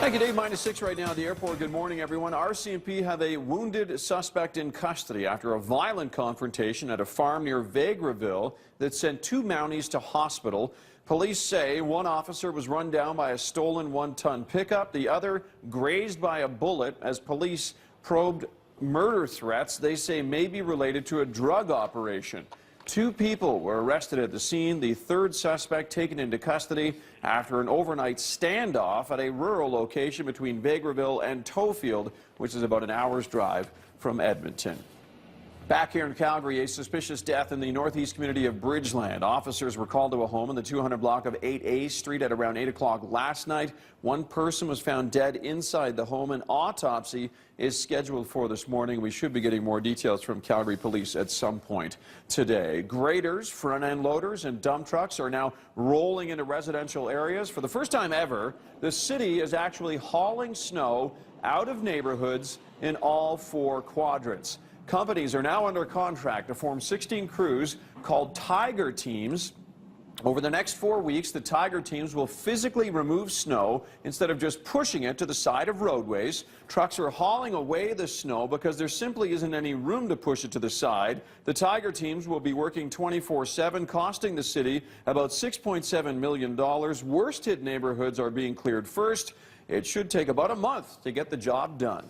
Thank you, Dave. -6 right now at the airport. Good morning, everyone. RCMP have a wounded suspect in custody after a violent confrontation at a farm near Vegreville that sent 2 Mounties to hospital. Police say one officer was run down by a stolen 1-ton pickup, the other grazed by a bullet as police probed murder threats they say may be related to a drug operation. 2 people were arrested at the scene. The 3rd suspect taken into custody after an overnight standoff at a rural location between Vegreville and Tofield, which is about an hour's drive from Edmonton. Back here in Calgary, a suspicious death in the northeast community of Bridgeland. Officers were called to a home in the 200 block of 8A Street at around 8 o'clock last night. One person was found dead inside the home. An autopsy is scheduled for this morning. We should be getting more details from Calgary Police at some point today. Graders, front-end loaders, and dump trucks are now rolling into residential areas. For the first time ever, the city is actually hauling snow out of neighborhoods in all 4 quadrants. Companies are now under contract to form 16 crews called Tiger Teams. Over the next 4 weeks, the Tiger Teams will physically remove snow instead of just pushing it to the side of roadways. Trucks are hauling away the snow because there simply isn't any room to push it to the side. The Tiger Teams will be working 24/7, costing the city about $6.7 million. Worst-hit neighborhoods are being cleared first. It should take about a month to get the job done.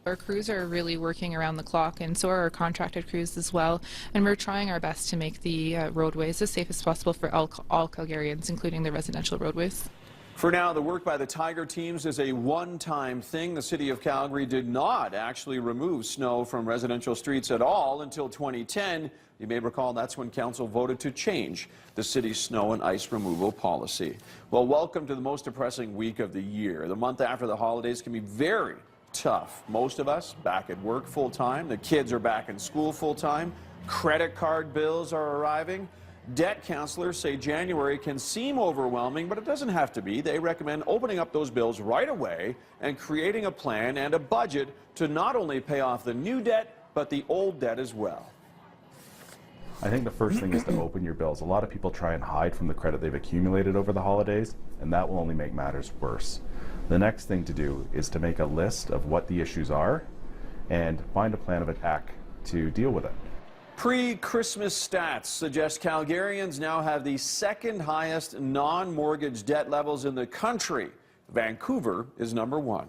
Our crews are really working around the clock, and so are our contracted crews as well, and we're trying our best to make the roadways as safe as possible for all Calgarians, including the residential roadways. For now, the work by the Tiger Teams is a one-time thing. The city of Calgary did not actually remove snow from residential streets at all until 2010. You may recall that's when council voted to change the city's snow and ice removal policy. Well, welcome to the most depressing week of the year. The month after the holidays can be very tough. Most of us back at work full-time. The kids are back in school full-time. Credit card bills are arriving. Debt counselors say January can seem overwhelming, but it doesn't have to be. They recommend opening up those bills right away and creating a plan and a budget to not only pay off the new debt, but the old debt as well. I think the first thing is to open your bills. A lot of people try and hide from the credit they've accumulated over the holidays, and that will only make matters worse. The next thing to do is to make a list of what the issues are and find a plan of attack to deal with it. Pre-Christmas stats suggest Calgarians now have the 2nd highest non-mortgage debt levels in the country. Vancouver is number 1.